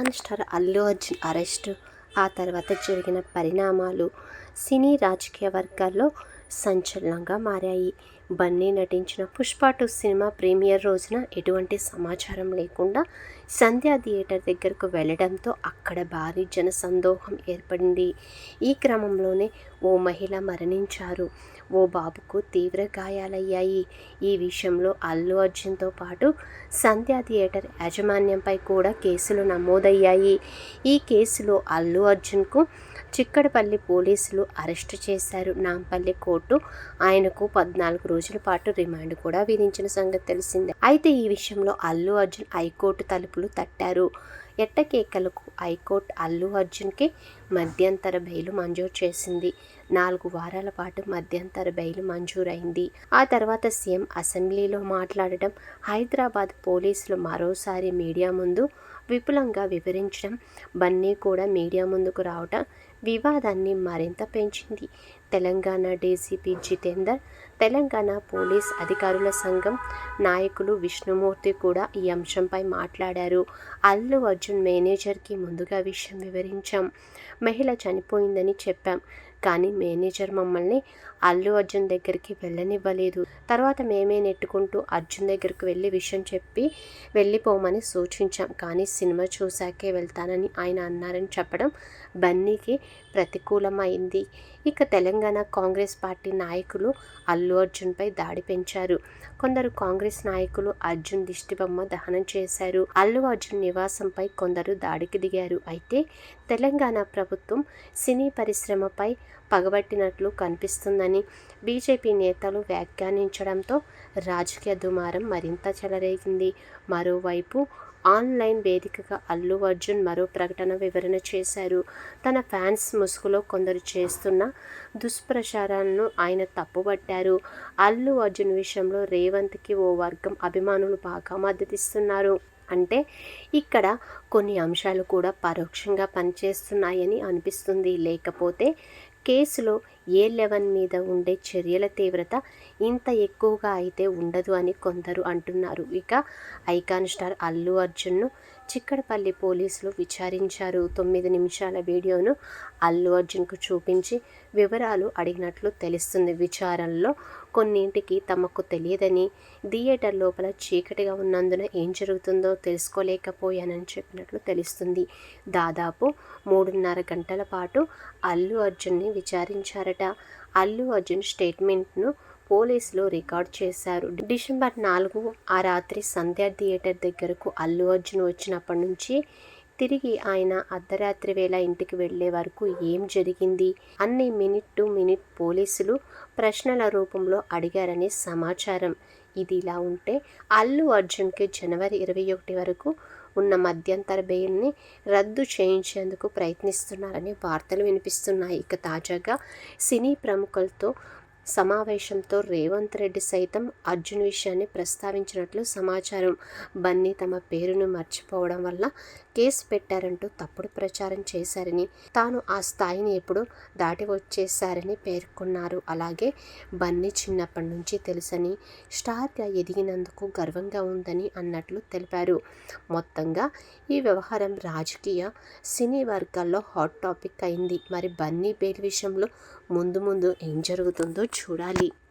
Icon star Allu Arjun arrest, ఆ తర్వాత జరిగిన పరిణామాలు సినీ రాజకీయ వర్గాల్లో సంచలనంగా మారాయి. బన్నీ నటించిన 'పుష్ప 2' సినిమా ప్రీమియర్ రోజున ఎటువంటి సమాచారం లేకుండా సంధ్యా థియేటర్ దగ్గరకు వెళ్లడంతో అక్కడ భారీ జనసందోహం ఏర్పడింది. ఈ క్రమంలోనే ఓ మహిళ మరణించారు. ఓ బాబుకు తీవ్ర గాయాలయ్యాయి. ఈ విషయంలో అల్లు అర్జున్తో పాటు సంధ్యా థియేటర్ యాజమాన్యంపై కూడా కేసులు నమోదయ్యాయి. ఈ కేసులో అల్లు అర్జున్కు చిక్కడపల్లి పోలీసులు అరెస్టు చేశారు. నాంపల్లి కోర్టు ఆయనకు 14 రోజుల పాటు రిమాండ్ కూడా విధించిన సంగతి తెలిసిందే. అయితే ఈ విషయంలో అల్లు అర్జున్ హైకోర్టు తలుపులు తట్టారు. ఎట్టకేకలకు హైకోర్టు అల్లు అర్జున్కి మధ్యంతర బెయిల్ మంజూరు చేసింది. 4 వారాల పాటు మధ్యంతర బెయిల్ మంజూరైంది. ఆ తర్వాత సీఎం అసెంబ్లీలో మాట్లాడడం, హైదరాబాద్ పోలీసులు మరోసారి మీడియా ముందు విపులంగా వివరించడం, బన్నీ కూడా మీడియా ముందుకు రావడం వివాదాన్ని మరింత పెంచింది. తెలంగాణ డీజీపీ జితేందర్, తెలంగాణ పోలీస్ అధికారుల సంఘం నాయకులు విష్ణుమూర్తి కూడా ఈ అంశంపై మాట్లాడారు. అల్లు అర్జున్ మేనేజర్కి ముందుగా విషయం వివరించాం. మహిళ చనిపోయిందని చెప్పాం. కానీ మేనేజర్ మమ్మల్ని అల్లు అర్జున్ దగ్గరికి వెళ్ళనివ్వలేదు. తర్వాత మేమే నెట్టుకుంటూ అర్జున్ దగ్గరకు వెళ్ళి విషయం చెప్పి వెళ్ళిపోమని సూచించాం. కానీ సినిమా చూశాకే వెళ్తానని ఆయన అన్నారని చెప్పడం బన్నీకి ప్రతికూలమైంది. ఇక తెలంగాణ కాంగ్రెస్ పార్టీ నాయకులు అల్లు అర్జున్పై దాడి పెంచారు. కొందరు కాంగ్రెస్ నాయకులు అర్జున్ దిష్టిబొమ్మ దహనం చేశారు. అల్లు అర్జున్ నివాసంపై కొందరు దాడికి దిగారు. అయితే తెలంగాణ ప్రభుత్వం సినీ పరిశ్రమపై పగబట్టినట్లు కనిపిస్తుందని బీజేపీ నేతలు వ్యాఖ్యానించడంతో రాజకీయ దుమారం మరింత చెలరేగింది. మరోవైపు ఆన్లైన్ వేదికగా అల్లు అర్జున్ మరో ప్రకటన వివరణ చేశారు. తన ఫ్యాన్స్ ముసుగులో కొందరు చేస్తున్న దుష్ప్రచారాలను ఆయన తప్పుపట్టారు. అల్లు అర్జున్ విషయంలో రేవంత్కి ఓ వర్గం అభిమానులు బాగా మద్దతిస్తున్నారు. అంటే ఇక్కడ కొన్ని అంశాలు కూడా పరోక్షంగా పనిచేస్తున్నాయని అనిపిస్తుంది. లేకపోతే కేసులో A11 మీద ఉండే చర్యల తీవ్రత ఇంత ఎక్కువగా అయితే ఉండదు అని కొందరు అంటున్నారు. ఇక ఐకాన్ స్టార్ అల్లు అర్జున్ను చిక్కడపల్లి పోలీసులు విచారించారు. 9 నిమిషాల వీడియోను అల్లు అర్జున్కు చూపించి వివరాలు అడిగినట్లు తెలుస్తుంది. విచారణలో కొన్నింటికి తమకు తెలియదని, థియేటర్ లోపల చీకటిగా ఉన్నందున ఏం జరుగుతుందో తెలుసుకోలేకపోయానని చెప్పినట్లు తెలుస్తుంది. దాదాపు 3.5 గంటల పాటు అల్లు అర్జున్ని విచారించారట. అల్లు అర్జున్ స్టేట్మెంట్ను పోలీసులు రికార్డ్ చేశారు. డిసెంబర్ 4 ఆ రాత్రి సంధ్యా థియేటర్ దగ్గరకు అల్లు అర్జున్ వచ్చినప్పటి నుంచి తిరిగి ఆయన అర్ధరాత్రి వేళ ఇంటికి వెళ్లే వరకు ఏం జరిగింది అన్ని మినిట్ టు మినిట్ పోలీసులు ప్రశ్నల రూపంలో అడిగారని సమాచారం. ఇది ఇలా ఉంటే అల్లు అర్జున్కి జనవరి 21 వరకు ఉన్న మధ్యంతర బెయిల్ని రద్దు చేయించేందుకు ప్రయత్నిస్తున్నారని వార్తలు వినిపిస్తున్నాయి. ఇక తాజాగా సినీ ప్రముఖులతో సమావేశంతో రేవంత్ రెడ్డి సైతం అర్జున్ విషయాన్ని ప్రస్తావించినట్లు సమాచారం. బన్నీ తమ పేరును మర్చిపోవడం వల్ల కేసు పెట్టారంటూ తప్పుడు ప్రచారం చేశారని, తాను ఆ స్థాయిని ఎప్పుడూ దాటి వచ్చేశారని పేర్కొన్నారు. అలాగే బన్నీ చిన్నప్పటి నుంచి తెలుసని, స్టార్గా ఎదిగినందుకు గర్వంగా ఉందని అన్నట్లు తెలిపారు. మొత్తంగా ఈ వ్యవహారం రాజకీయ, సినీ వర్గాల్లో హాట్ టాపిక్ అయింది. మరి బన్నీ బెయిల్ విషయంలో ముందు ఏం జరుగుతుందో చూడాలి.